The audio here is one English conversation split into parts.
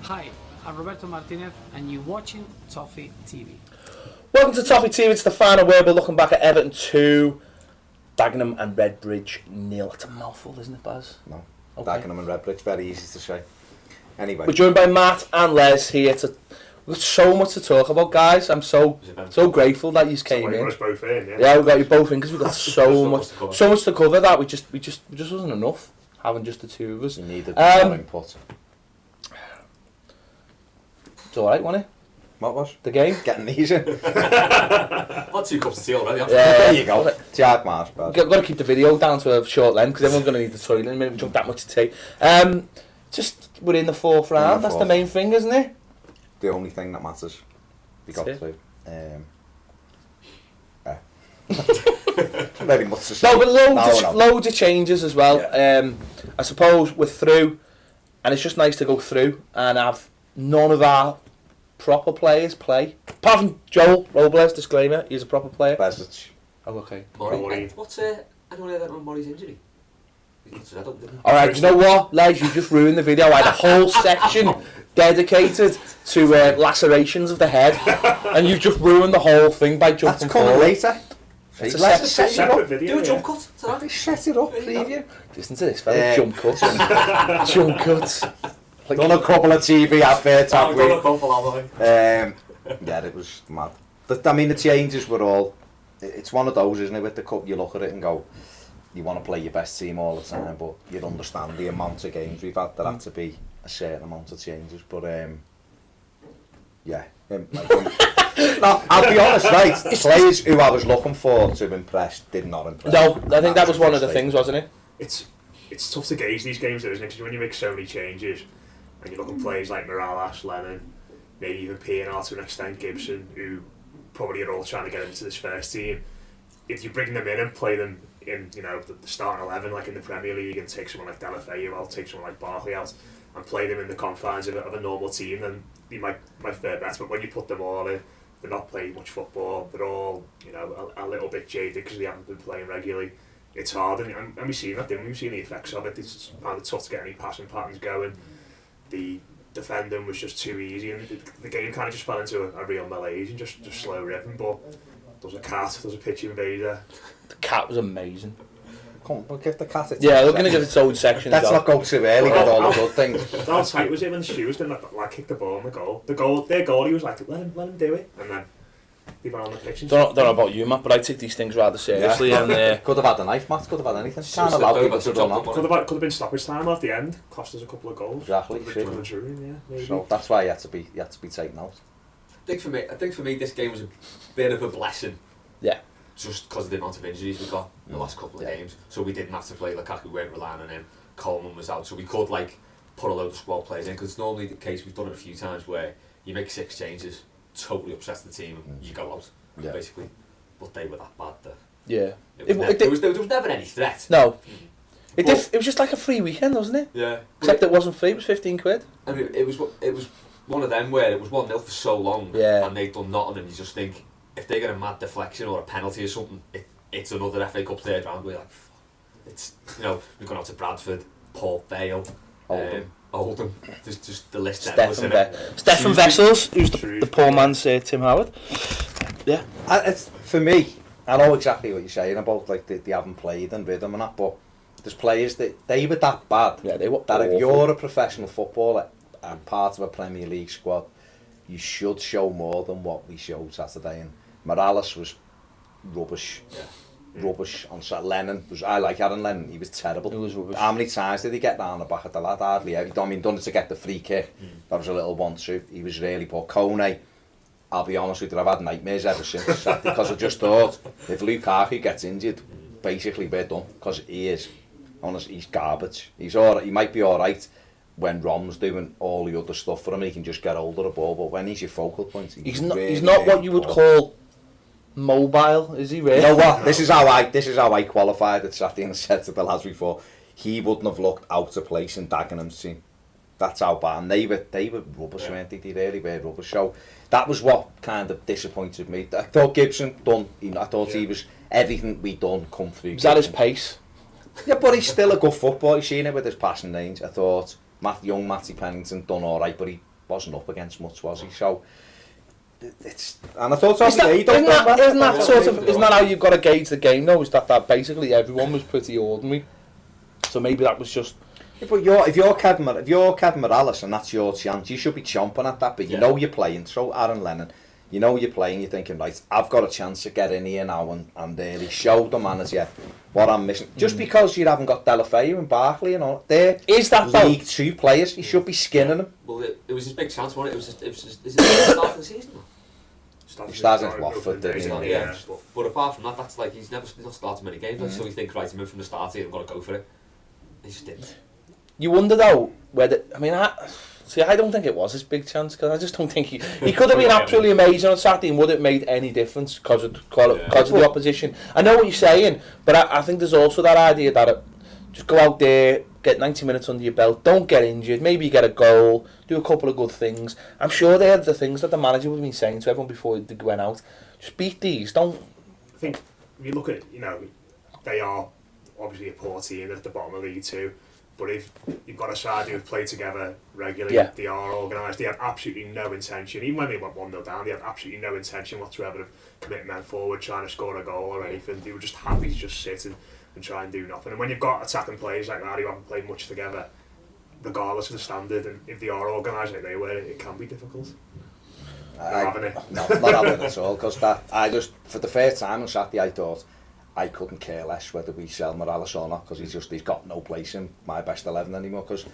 Hi, I'm Roberto Martinez and you're watching Toffee TV. Welcome to Toffee TV. It's the final word. We're looking back at Everton 2, Dagenham and Redbridge 0. It's a mouthful, isn't it, Baz? No. Okay. Dagenham and Redbridge, very easy to say. Anyway. We're joined by Matt and Les here. We've got so much to talk about, guys. I'm so grateful that you came in. Both in, yeah, we got you both in because we've got so much to cover that we just wasn't enough having just the two of us. You needed more input. It's alright, wasn't it? What was? The game? Getting these in. Had 2 cups of tea already. Yeah, there you go. It's hard march, We've got to keep the video down to a short length because everyone's going to need the toilet in a minute. We drunk that much tea. Just we're in the fourth round. That's the main thing, isn't it? The only thing that matters. We got through. Very much to say. No, but loads of changes as well. Yeah. I suppose we're through, and it's just nice to go through and have none of our proper players play. Apart from Joel Robles, disclaimer, he's a proper player. Besic. Oh, okay. Murray. What's I don't know that on Murray's injury. Alright, you know what, Les, you just ruined the video. I had a whole section dedicated to lacerations of the head, and you've just ruined the whole thing by jumping forward. Later. It's a separate video. Do a jump cut. They set it up, preview. Listen to this, fella. Jump cuts. Jump cuts. Like, done a couple of TV adverts, have we? Done a couple, yeah, it was mad. I mean, the changes were all... It's one of those, isn't it, with the cup, you look at it and go, you want to play your best team all the time, but you'd understand the amount of games we've had. There had to be a certain amount of changes, but yeah. No, I'll be honest, right, players who I was looking for to impress did not impress. No, I think that was one of the things, wasn't it? It's tough to gauge these games, though, isn't it? Because when you make so many changes, and you look at players like Morales, Lennon, maybe even P&R to an extent, Gibson, who probably are all trying to get into this first team. If you bring them in and play them in, you know, the starting 11, like in the Premier League, and take someone like Delafeu out, take someone like Barkley out, and play them in the confines of a normal team, then you might fare better. But when you put them all in, they're not playing much football, they're all, you know, a little bit jaded because they haven't been playing regularly. It's hard, and we've seen that, didn't we? We've seen the effects of it. It's kind of tough to get any passing patterns going. The defending was just too easy, and the game kind of just fell into a real malaise and just slow rhythm. But there was a cat, there was a pitch invader. The cat was amazing. Come on, we'll give the cat its yeah, we're going to give it its own section. Let's not go too early with all the good things. How tight was it when Shoes didn't kick the ball on the goal? Their goalie was like, let him do it, and then they were on the pitch. Don't know about you, Matt, but I take these things rather seriously. Yeah. And could have had a knife, Matt. Could have had anything. Can't allow people to run on. Could have been stoppage time at the end. Cost us a couple of goals. Exactly. So that's why you had to be taken out. I think for me, this game was a bit of a blessing. Yeah. Just because of the amount of injuries we got in the last couple of games, so we didn't have to play Lukaku. We weren't relying on him. Coleman was out, so we could put a load of squad players in. Because it's normally the case. We've done it a few times where you make 6 changes, totally upsets the team, and you go out. Yeah. Basically, but they were that bad that there was never any threat. No, it was just like a free weekend, wasn't it? Yeah, except it wasn't free. It was 15 quid. And it was one of them where it was 1-0 for so long, and they'd done nothing, and you just think if they get a mad deflection or a penalty or something, it's another FA Cup third round. We're like, it's, you know, we've gone out to Bradford, Port Vale, Oldham. There's just the list. Stefan Vessels, who's the poor man's Tim Howard. Yeah, it's for me. I know exactly what you're saying about they haven't played and rhythm and that, but there's players that they were that bad. Yeah, they were that awful. If you're a professional footballer and part of a Premier League squad, you should show more than what we showed Saturday. And Morales was rubbish. Yeah. Rubbish on Saturday. Lennon was. I like Aaron Lennon. He was terrible. He was rubbish. How many times did he get down the back of the lad? Hardly ever. I mean, done it to get the free kick. That was a little 1-2. He was really poor. Kone, I'll be honest with you, I've had nightmares ever since. Because I just thought, if Lukaku gets injured, basically we're done. Because he is. Honestly, he's garbage. He's all right. He might be all right when Rom's doing all the other stuff for him. He can just get hold of the ball. But when he's your focal point, he's not what you would call mobile, is he? Really? You know what? This is how I qualified it Saturday, and I said to the lads before, he wouldn't have looked out of place in Dagenham's team. That's how bad. And they were rubbish, weren't they? They really were rubbish. So that was what kind of disappointed me. I thought Gibson done. I thought he was everything we done come through. Was that his pace? Yeah, but he's still a good footballer. You've seen it with his passing range. I thought young Matty Pennington done all right, but wasn't up against much, was he? So it's, and I thought isn't that how you've got to gauge the game though? Is that basically everyone was pretty ordinary? So maybe that was just. But if you're Kevin Morales and that's your chance, you should be chomping at that. But you know you're playing. So Aaron Lennon, you know you're playing. You're thinking, right, I've got a chance to get in here now and really show the manager what I'm missing. Just because you haven't got Delafeu and Barkley and all, they're League Two players. You should be skinning them. Well, it was his big chance, wasn't it? Is it the start of the season? Started at Watford, didn't he? Yeah. But apart from that, that's like he's not started many games. So you think, right, I'm in from the start here, I've got to go for it. He just didn't. You wonder though whether I don't think it was his big chance because I just don't think he could have been absolutely amazing on Saturday and would it have made any difference because of the opposition. I know what you're saying, but I think there's also that idea that just go out there, get 90 minutes under your belt, don't get injured, maybe you get a goal, do a couple of good things. I'm sure they had the things that the manager would have been saying to everyone before they went out. Just beat these, don't. I think if you look at, they are obviously a poor team at the bottom of League Two. But if you've got a side who have played together regularly, they are organised, they had absolutely no intention, even when they went 1-0 down, they had absolutely no intention whatsoever of committing men forward, trying to score a goal or anything. They were just happy to just sit and try and do nothing. And when you've got attacking players like that who haven't played much together, regardless of the standard, and if they are organised like they were, it can be difficult. Not having it at all, because for the first time on Saturday I thought, I couldn't care less whether we sell Morales or not because he's got no place in my best 11 anymore because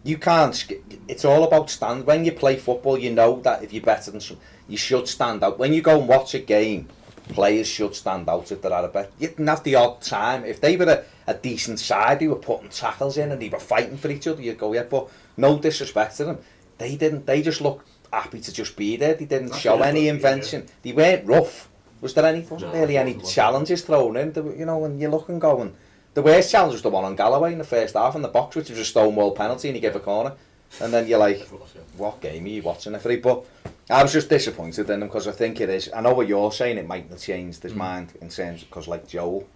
you can't, it's all about stand. When you play football you know that if you're better than some, you should stand out. When you go and watch a game, players should stand out if they're at a bet. You didn't have the odd time. If they were a decent side who were putting tackles in and they were fighting for each other, you'd go, yeah, but no disrespect to them. They didn't, they just looked happy to just be there. They didn't show any invention. They weren't rough. Was there wasn't really any challenges thrown in? When you look and go, and the worst challenge was the one on Galloway in the first half in the box, which was a stonewall penalty and he gave a corner. And then you're like, what game are you watching it for? But I was just disappointed in him because I think it is. I know what you're saying, it might not change his mind in terms, because like Joel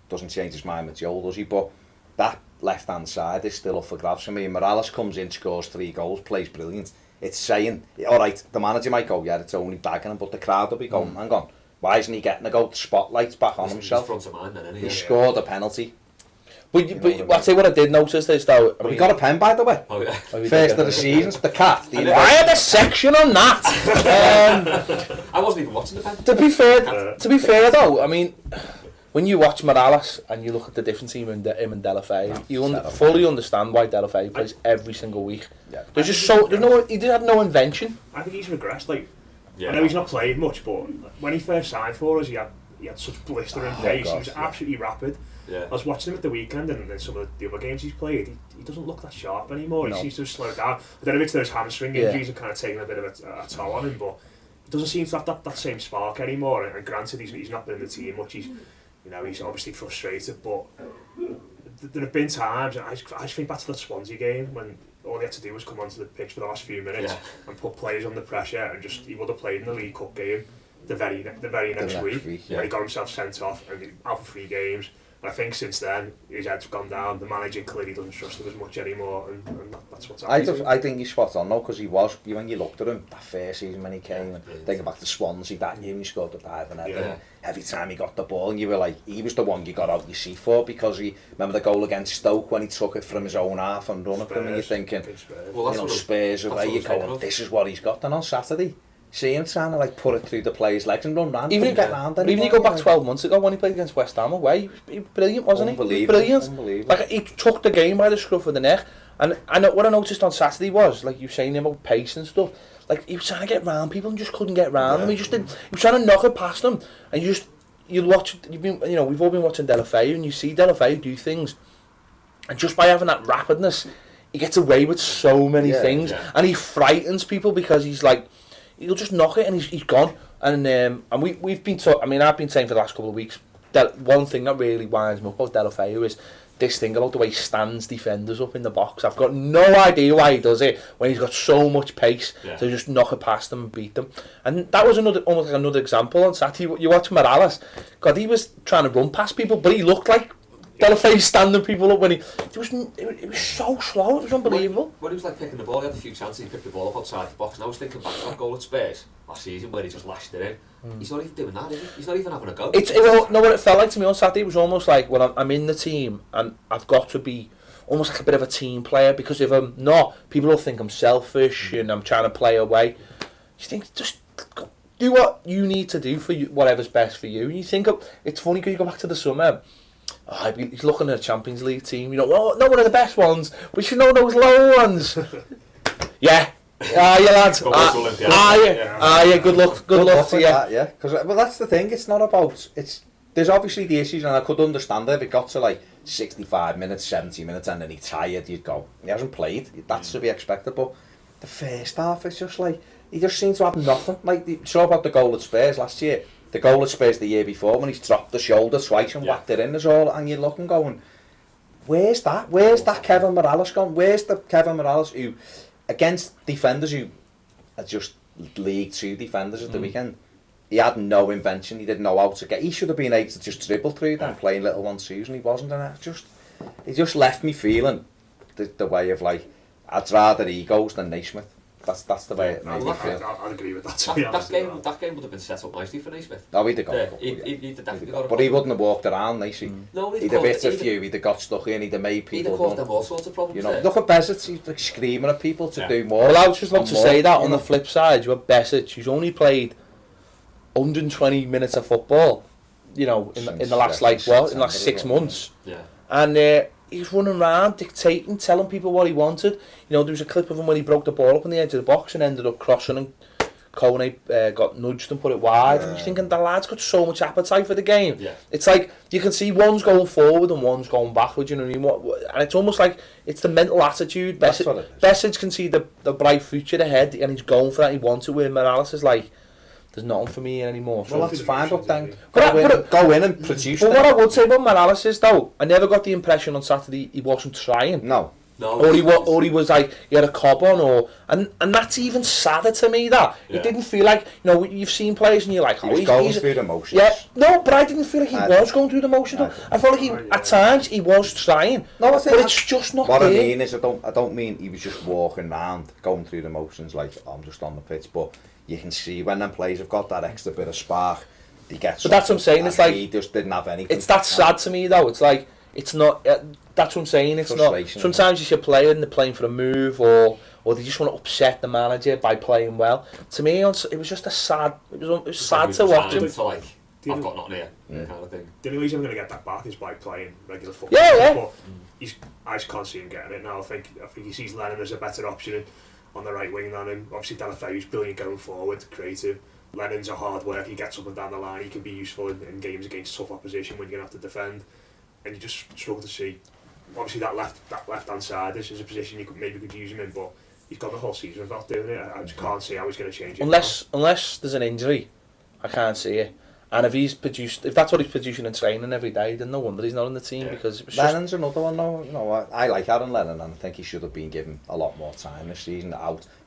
doesn't change his mind with Joel, does he? But that left hand side is still up for grabs for me. Morales comes in, scores 3 goals, plays brilliant. It's saying, alright, the manager might go, yeah, it's only Dagenham, but the crowd will be going, hang on. Why isn't he getting the goal? Spotlights back on himself. Front of mind, then, isn't he scored a penalty. But I'll tell you what I did notice is though. We got a pen, by the way. Oh, yeah. First of the season, the cat. I had a section on that. I wasn't even watching the pen. To be fair though, I mean, when you watch Morales and you look at the difference in him and Delafeu, you fully understand why Delafeu plays every single week. Yeah. There's just he had no invention. I think he's regressed. I know he's not played much, but when he first signed for us, he had such blistering pace. He was absolutely rapid. Yeah. I was watching him at the weekend, and then some of the other games he's played, he doesn't look that sharp anymore. No. He seems to have slowed down. I don't know if it's those hamstring injuries have kind of taken a bit of a toll on him, but he doesn't seem to have that same spark anymore. And granted, he's not been in the team much. He's obviously frustrated, but there have been times, and I just think back to the Swansea game when all he had to do was come onto the pitch for the last few minutes and put players under pressure, and he would have played in the League Cup game the very next week. He got himself sent off and out for 3 games. And I think since then his head's gone down. The manager clearly doesn't trust him as much anymore, and that's what's happening. I think he's spot on though, because he was, when you looked at him that first season when he came, and thinking back to Swansea that year when he scored the 5 and Everton, every time he got the ball and you were like, he was the one you got out your seat for, because remember the goal against Stoke when he took it from his own half and run at them, and you're thinking, Spurs away, you're going, this is what he's got. Then on Saturday, see him trying to put it through the player's legs and run round. Even you go back 12 months ago when he played against West Ham away, he was brilliant, wasn't he? Brilliant. Like, he took the game by the scruff of the neck. And what I noticed on Saturday was, like you were saying about pace and stuff, like he was trying to get round people and just couldn't get round them. He was trying to knock it past them, and we've all been watching Delafeu, and you see Delafeu do things, and just by having that rapidness, he gets away with so many things, and he frightens people because he's like, he'll just knock it and he's gone. And we've been I've been saying for the last couple of weeks that one thing that really winds me up about Delafeu is this thing about the way he stands defenders up in the box. I've got no idea why he does it when he's got so much pace to just knock it past them and beat them. And that was almost like another example on Saturday. You watch Morales, God, he was trying to run past people, but he looked like Delafay standing people up when it was so slow, it was unbelievable. When he was like picking the ball, he had a few chances, he picked the ball up outside the box, and I was thinking back to that goal at Spurs last season where he just lashed it in. He's not even doing that, is he? He's not even having a go. No, what it felt like to me on Saturday, it was almost like when I'm in the team and I've got to be almost like a bit of a team player, because if I'm not, people will think I'm selfish and I'm trying to play away. You think, just do what you need to do for you, whatever's best for you. And you think, it's funny because you go back to the summer, he's looking at a Champions League team, you know, not one of the best ones, we should know those lower ones. Yeah. Lads. Good luck to you. That, yeah, because that's the thing. It's not about. There's obviously the issues, and I could understand it if it got to like 65 minutes, 70 minutes, and then he's tired. You'd go, he hasn't played. That's to be expected. But the first half, it's just like he just seems to have nothing. Like you saw about the goal at Spurs last year, the goal at Spurs the year before when he's dropped the shoulder twice and whacked it in as all, and you're looking going, where's that? Where's that Kevin Morales gone? Where's the Kevin Morales who, against defenders who are just League 2 defenders at the weekend, he had no invention. He didn't know how to get. He should have been able to just dribble through them playing little 1-2s, and he wasn't. And it just left me feeling the way of like, I'd rather egos than Naismith. That's the way it made me feel. I'd agree with that. To be honest, that game would have been set up nicely for Naismith. Oh, he'd have got a couple, he'd definitely got a but he wouldn't have walked around, Naismith. No, he'd have hit a few. He'd have got stuck in. He'd have made people. He'd have caused them all sorts of problems. You know, look at Besic. He's like screaming at people to do more. Well, I was just about to say that on the flip side, you have Besic, who's only played 120 minutes of football, you know, in the last in the last 6 months. Yeah. And he's running around dictating, telling people what he wanted. You know, there was a clip of him when he broke the ball up on the edge of the box and ended up crossing, and Kone got nudged and put it wide. And you're thinking, the lad's got so much appetite for the game. Yeah. It's like you can see one's going forward and one's going backward. You know what I mean? And it's almost like it's the mental attitude. Besic can see the bright future ahead, and he's going for that. He wants it. Where Morales is like, there's nothing for me anymore. Well, that's fine, but then go in and produce. But what I would say about Morales is, though, I never got the impression on Saturday he wasn't trying. No. Or he was like, he had a cob on, and that's even sadder to me, that it didn't feel like, you know, you've seen players and you're like, he's going through the motions. Yeah, no, but I didn't feel like he was going through the motions. I felt like at times he was trying. No, but it's just not what there. I mean is, I don't mean he was just walking around going through the motions like, I'm just on the pitch, but you can see when them players have got that extra bit of spark, they get. But that's what I'm saying. It's like he just didn't have anything. It's that sad to me, though. It's like it's not. That's what I'm saying. It's not. Sometimes you see a player and they're playing for a move, or they just want to upset the manager by playing well. To me, it was just a sad. It was sad to watch him. To like, I've got nothing here, kind of thing. The only reason I'm going to get that back is by playing regular football. Yeah. But I just can't see him getting it now. I think he sees Lennon as a better option on the right wing than him. Obviously, Delafay's brilliant going forward, creative. Lennon's a hard worker. He gets up and down the line. He can be useful in games against tough opposition when you're going to have to defend. And you just struggle to see. Obviously, that left hand side. This is a position you could use him in, but he's got the whole season without doing it. I just can't see how he's going to change it. Unless there's an injury, I can't see it. And if that's what he's producing in training every day, then no wonder he's not in the team, because it was Lennon's another one though. You know, I like Aaron Lennon, and I think he should have been given a lot more time this season.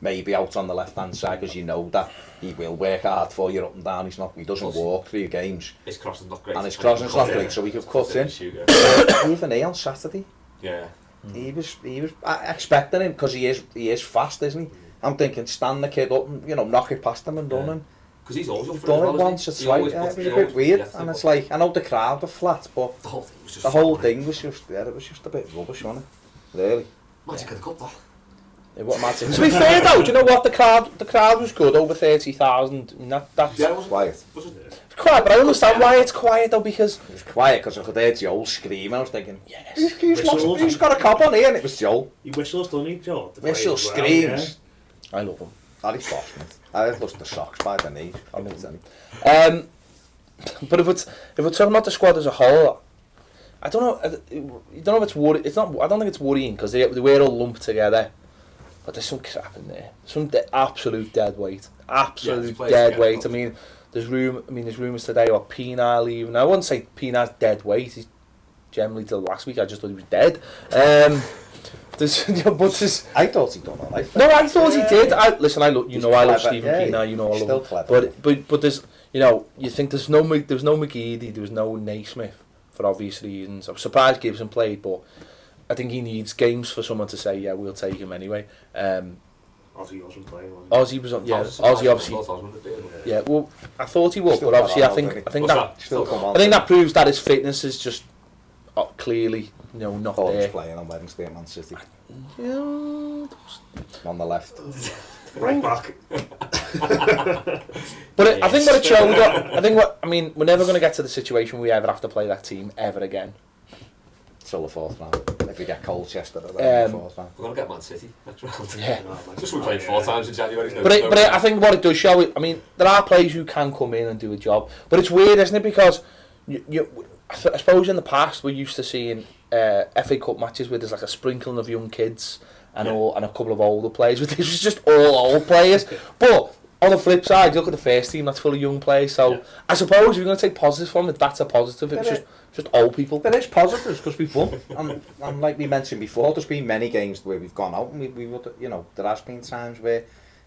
Maybe out on the left hand side, because you know that he will work hard for you up and down. He doesn't walk through games. His crossing's not great. And his crossing's not great, so he could cut in. Even he on Saturday. Yeah. He was expecting him, because he is fast, isn't he? I'm thinking, stand the kid up and, you know, knock it past him and done him. Because he's always up for done it once or twice. It was a bit weird, and it's like, I know the crowd were flat, but the whole thing was just it was just a bit rubbish, wasn't it? Really. Magic of the cup, that. To be fair though, do you know what, the crowd was good, over 30,000. I mean, that's it was quiet. It's quiet, but I understand why it's quiet though, because it was quiet because I could hear Joel screaming. I was thinking, yes, he's got a cop on here, and it was Joel. He whistles, doesn't he, Joel? Whistles, screams. I love him. He's awesome. I lost the socks by the knee. I love them. But if we're talking about the squad as a whole, I don't know. You don't know if it's worrying. It's not. I don't think it's worrying, because they were all lumped together. But there's some crap in there. Some absolute dead weight. Absolute dead weight. I mean, there's rumours today about Pienaar leaving. I wouldn't say Pienaar's dead weight. He's generally till last week. I just thought he was dead. I thought he'd done all right. No, I thought he did. I love Stephen Pienaar. You know I love him. But there's, you know, you think there's no McGeady, there was no Naismith for obvious reasons. I'm surprised Gibson played, but I think he needs games for someone to say, yeah, we'll take him anyway. Ozzy wasn't playing, was he? Ozzy was on, yeah. Ozzy obviously, yeah. Well, I thought he would, Still but obviously got I think that Still come on. I think that proves that his fitness is just clearly, not Thought he was there. playing on Wednesday at Man City. Yeah. On the left. Right back. But I think what it showed, we're never going to get to the situation we ever have to play that team ever again. Till the fourth round. If we get Colchester at the fourth round. We're going to get Man City next round. Yeah. Just we're playing 4 times in January. But I think what it does show, there are players who can come in and do a job. But it's weird, isn't it? Because I suppose in the past we're used to seeing FA Cup matches where there's like a sprinkling of young kids and a couple of older players. But this was just all old players. But on the flip side, you look at the first team, that's full of young players. So I suppose if you're going to take positives from it, that's a positive. It was just old people. There is positives because we've won. and like we mentioned before, there's been many games where we've gone out and we would, there has been times where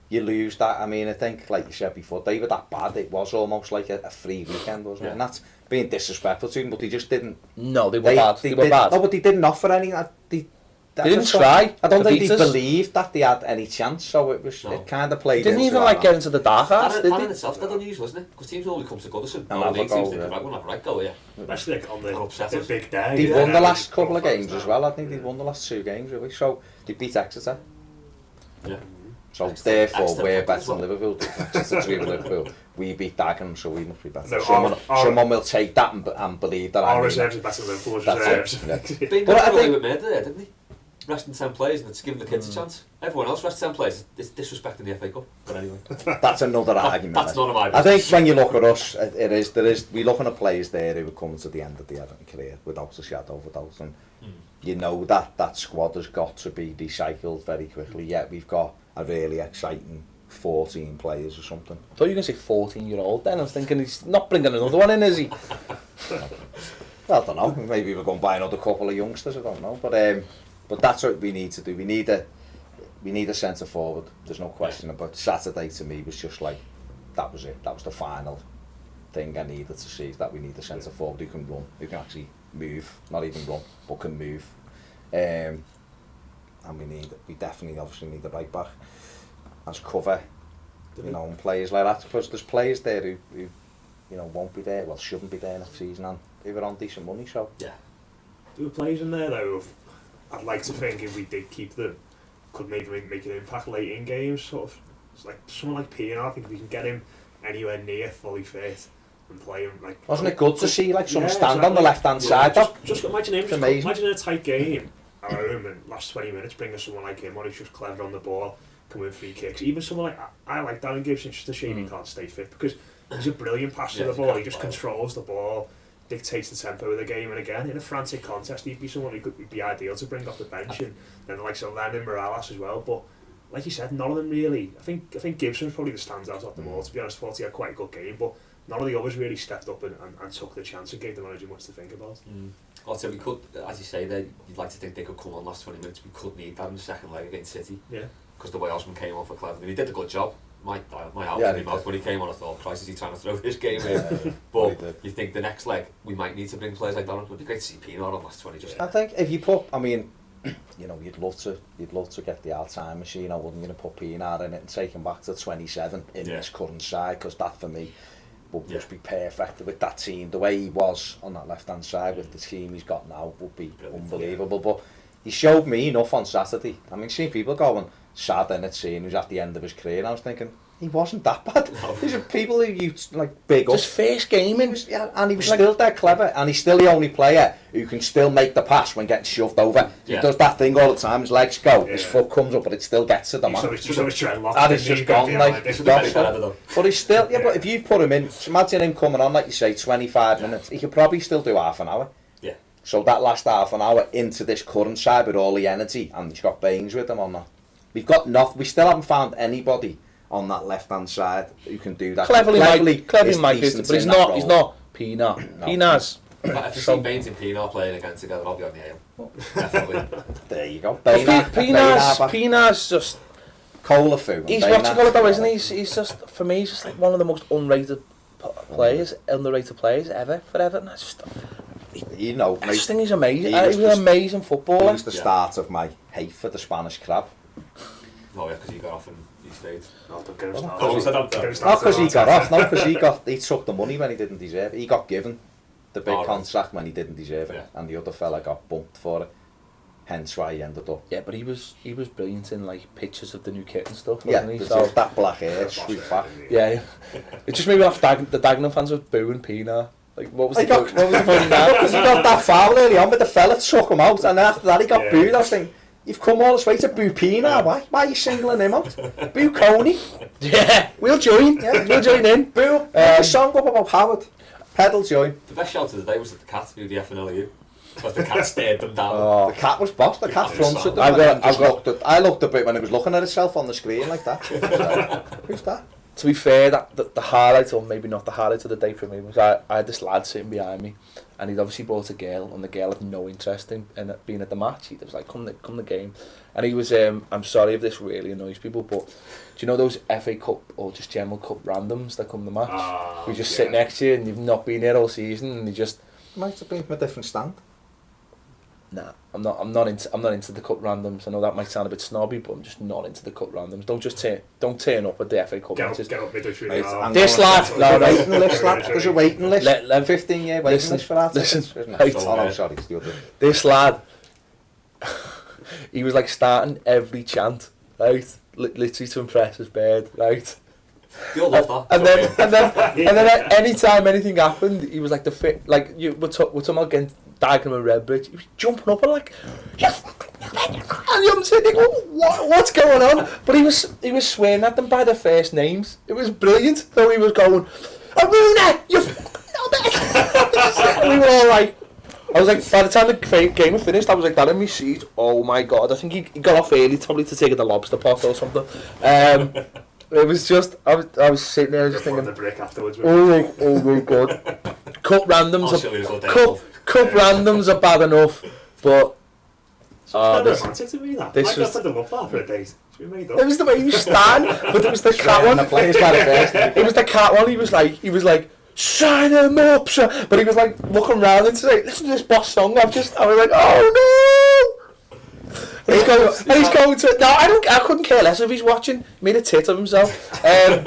you lose that. I mean, I think, like you said before, they were that bad. It was almost like a free weekend, wasn't it? And that's being disrespectful to them, but they just didn't. No, they were bad. They were bad. No, but they didn't offer any. They didn't try. I don't think they believed that they had any chance, so it was it kind of played. They didn't even get into the dark arts, did they? That in itself, that unusual, isn't it? Because teams only come to Goodison. And have a goal, we'll have a right goal, yeah. Especially like on the big day. They won the last couple of games as well. I think they won the last 2 games, really. So they beat Exeter. Yeah. So therefore, we're better than Liverpool. Exeter 3 with Liverpool. We beat Dagenham, so we must be better. No, someone will take that and believe that. Our reserves are better than Liverpool's reserves. But I think we made there, didn't they? Resting 10 players and it's giving the kids a chance. Everyone else rests 10 players. It's disrespecting the FA Cup. But anyway, that's another argument. That's none of my business. I think when you look at us, there is. We look at players there who are coming to the end of the Everton career without a shadow of a doubt, and you know that squad has got to be recycled very quickly. Yet we've got a really exciting 14 players or something. I thought you were going to say 14-year-old then. I was thinking he's not bringing another one in, is he? Well, I don't know. Maybe we're going to buy another couple of youngsters. I don't know, but that's what we need to do. We need a centre forward. There's no question about. Saturday to me was just like that was it. That was the final thing I needed to see. Is that we need a centre forward who can run, who can actually move, not even run, but can move. And we definitely obviously need the right back as cover. And players like that, because there's players there who won't be there. Well, shouldn't be there next season, and they were on decent money. So there were players in there though. I'd like to think if we did keep them, could maybe make an impact late in games. Sort of, it's like someone like Ped. I think if we can get him anywhere near fully fit and play him like. Wasn't it good to see like someone stand on the left hand side? Just imagine him. Imagine a tight game at home and last 20 minutes bringing someone like him on who's just clever on the ball, can win free kicks. Even someone like I like Darren Gibson. Just a shame he can't stay fit because he's a brilliant passer of the ball. He just controls the ball. Dictates the tempo of the game, and again in a frantic contest he'd be someone who could be ideal to bring off the bench, and then the likes of Lennon, Morales as well. But like you said, none of them really. I think Gibson's probably the standout of them all. To be honest, thought he had quite a good game, but none of the others really stepped up and took the chance and gave the manager much to think about. Also, we could, as you say, you'd like to think they could come on last 20 minutes. We could need that in the second leg against City. Yeah. Because the Walesman came on for Cleverly. He did a good job. My out in my mouth when he came on. I thought, Christ, is he trying to throw this game in? But you think the next leg we might need to bring players like that on. It would be great to see Pino on last 20. I think if you put, you'd love to get the time machine. I wouldn't put Pino in it and take him back to 27 in this current side, because that for me would just be perfect with that team. The way he was on that left hand side with the team he's got now would be unbelievable. But he showed me enough on Saturday. Seeing people going sad in it, seeing who's at the end of his career, and I was thinking he wasn't that bad. These are people who you big up. His first game in, and he was still that clever, and he's still the only player who can still make the pass when getting shoved over. He does that thing all the time. His legs go, his foot comes up, but it still gets to the man. He's just and it's just gone but he's still but if you put him in, imagine him coming on like you say 25 minutes. He could probably still do half an hour. So that last half an hour into this current side with all the energy, and he's got Baines with him on that. We still haven't found anybody on that left hand side who can do that. Cleverly might do it, but he's not Pino. No. Pino's. If you see Baines and Pino playing again together, I'll be on the ale. Definitely. There you go. Pino's just Colafu. He's what you call it though, isn't he? He's just, for me, he's just like one of the most underrated players ever for Everton. You know, I just think he's amazing. He was He was an amazing he footballer. was the start of my hate for the Spanish crab. Oh yeah, because he got off and he stayed. No, don't get him Well, started. I said that. Don't get him Not started because he on got that. off, no, because he took the money when he didn't deserve it. He got given the big Oh, right. contract when he didn't deserve it, Yeah. and the other fella got bumped for it. Hence why he ended up. Yeah, but he was brilliant in like pictures of the new kit and stuff. Yeah, Wasn't he? there's So, that black hair, sweet back. yeah. It just made me laugh. The Dagenham fans were booing Pina. Like, what was He the got, point? What was the point of that? because he got that foul early on, but the fella took him out, and after that he got Yeah. booed. I was thinking, you've come all this way to boo Pina, why? Why are you singling him out? Boo Coney. Yeah, we'll join. Yeah. We'll join in. Boo, make a song up about Howard. Pedal join. The best shout of the day was that the cat who the FNLU. Because the cat stared them down. Oh, The cat was boss, the cat fronted them. I looked a bit when it was looking at itself on the screen like that. Who's that? to be fair, the highlight, or maybe not the highlight of the day for me, was I had this lad sitting behind me, and he'd obviously brought a girl, and the girl had no interest in being at the match. He was like, come the game. And he was, I'm sorry if this really annoys people, but do you know those FA Cup or just general cup randoms that come to the match? Who just sit next to you and you've not been here all season, and they just... Might have been from a different stand. Nah, I'm not into the cup randoms. I know that might sound a bit snobby, but I'm just not into the cup randoms. Don't turn up at the FA Cup matches. Get up midway through Right, the hour. I'm This going- lad, no, right. Waiting list, lad. There's a waiting list. 15-year waiting listen, list for that. listen, Isn't it? right. Oh no, sorry, it's the other. This lad, he was like starting every chant, right? Literally to impress his bird, right? They all love that. And then any time anything happened, he was like we're talking about getting Dagenham and Redbridge. He was jumping up and like, yes, and I'm sitting there going, what's going on? But he was swearing at them by their first names. It was brilliant. So he was going, Aruna, you we were all like, I was like, by the time the game had finished, I was like that in my seat. Oh my god! I think he got off early, probably to take it the lobster pot or something. It was just, I was sitting there just thinking, the break afterwards. oh my god. Cup randoms, I'll show you the good day. cup randoms are bad enough, but this romantic to me, that. this I was- got to love that for a date. We made up. it was the way he was standing, but it was the cat one. The players by the first name. It was the cat one. He was like, sign him up, sir. But he was like looking round and saying, listen to this boss song. I was like, oh no. And he's going to. No, I couldn't care less if he's watching. He made a tit of himself. And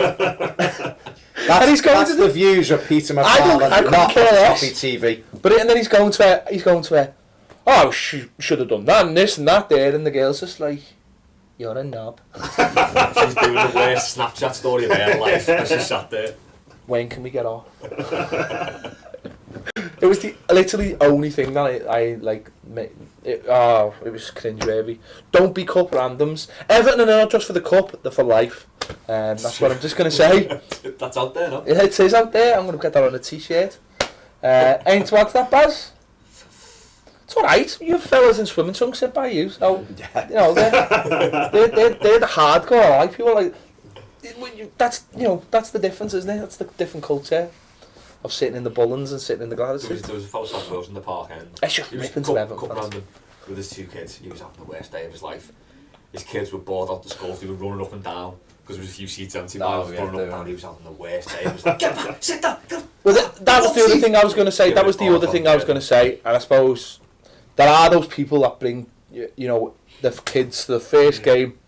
he's going That's to the views of Peter I McPartland, couldn't not care less. Toffee TV. and then he's going to. Oh, should have done that and this and that there, and the girl's just like, you're a knob. She's doing the worst Snapchat story of her life as she sat there. When can we get off? It was literally the only thing that I like. It was cringeworthy. Don't be cup randoms. Everton are not just for the cup; they're for life. That's what I'm just gonna say. That's out there, no? It is out there. I'm gonna get that on a t-shirt. Ain't to add to that, Baz? It's all right. You fellas in swimming trunks sit by you, so you know they're the hardcore. I like people like. That's the difference, isn't it? That's the different culture of sitting in the Bullens and sitting in the Gladys. There was a fellow South Wales in the park end. It's just He was ripping to Everton fans. random with his two kids. He was having the worst day of his life. His kids were bored out the school. They were running up and down because there was a few seats empty. Oh, Running yeah, up and they down. were. He was having the worst day. He was like, get back, sit down, go. Well, that was the other thing I was going to say. That was the other thing I was going to say, and I suppose there are those people that bring the kids to the first game.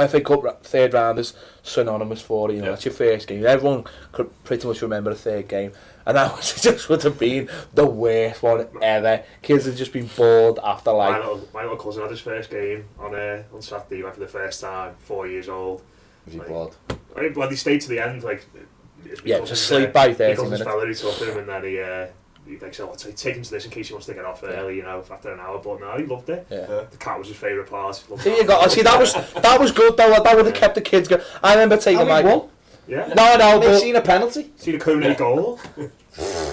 FA Cup third rounders synonymous for it, that's your first game. Everyone could pretty much remember the third game, and that just would have been the worst one ever. Kids had just been bored after like. My little cousin had his first game on Saturday. He went for the first time, 4 years old. Was he Like, bored? Well, he stayed to the end, like. Just sleep by 30 minutes. minutes. Fella, he took him, and then he thinks, oh, take him to this in case he wants to get off early, after an hour. But no, he loved it. Yeah. The cat was his favourite part. There you go. See, that was good though. That would have kept the kids going. I remember taking my. won. Yeah. No, Have you but seen a penalty? See the Kone goal?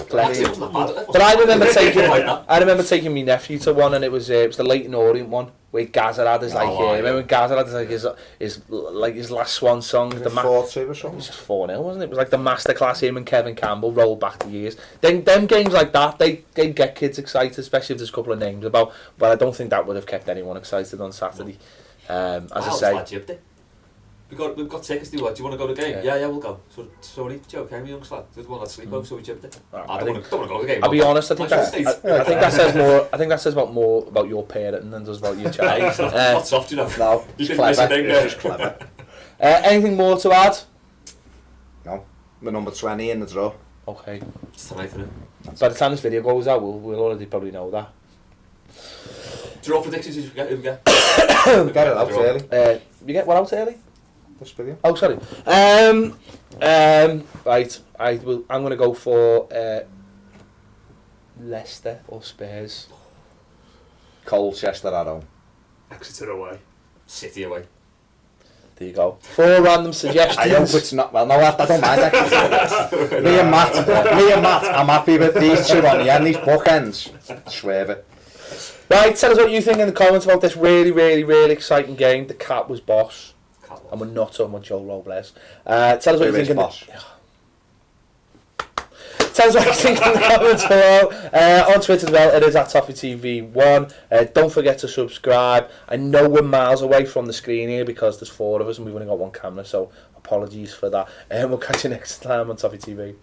bless It him. wasn't that bad. But I remember that. taking my nephew to one, and it was the Leighton Orient one where Gaza had his remember Gaza had his last swan song, the 4-2 or it something. was just 4-0, wasn't it? It was like the masterclass him and Kevin Campbell rolled back the years. Then them games like that, they get kids excited, especially if there's a couple of names about. But I don't think that would have kept anyone excited on Saturday. As I say, we've got tickets. Do you want to go to the game? Yeah. Yeah, we'll go. So only Joe came, young lad. There's one lad sleep over, so we chipped it. I don't want to go to the game. I'll be honest. I think that says more. I think that says more about your parenting than does about your child. It's not soft, you know. No, You it's didn't miss a clever. thing It's there. just clever. Anything more to add? No, we're number 20 in the draw. Okay. It's tonight, isn't it? By the time this video goes out, we'll already probably know that. Draw predictions is who we get. Get it out early. You get what out early? This video. Oh, sorry. Right. I'm going to go for Leicester or Spurs. Colchester at home. Exeter away. City away. There you go. 4 random suggestions. I hope it's not. Well, no, I don't mind. Me and Matt, I'm happy with these two on the end. These bookends. Swerve it. Right, tell us what you think in the comments about this really, really, really exciting game. The cat was boss, and we're not talking about Joel Robles. Tell us what you think. Tell us what you think in the comments below. On Twitter as well, it is at Toffee TV 1. Don't forget to subscribe. I know we're miles away from the screen here because there's 4 of us and we've only got 1 camera, so apologies for that. We'll catch you next time on Toffee TV.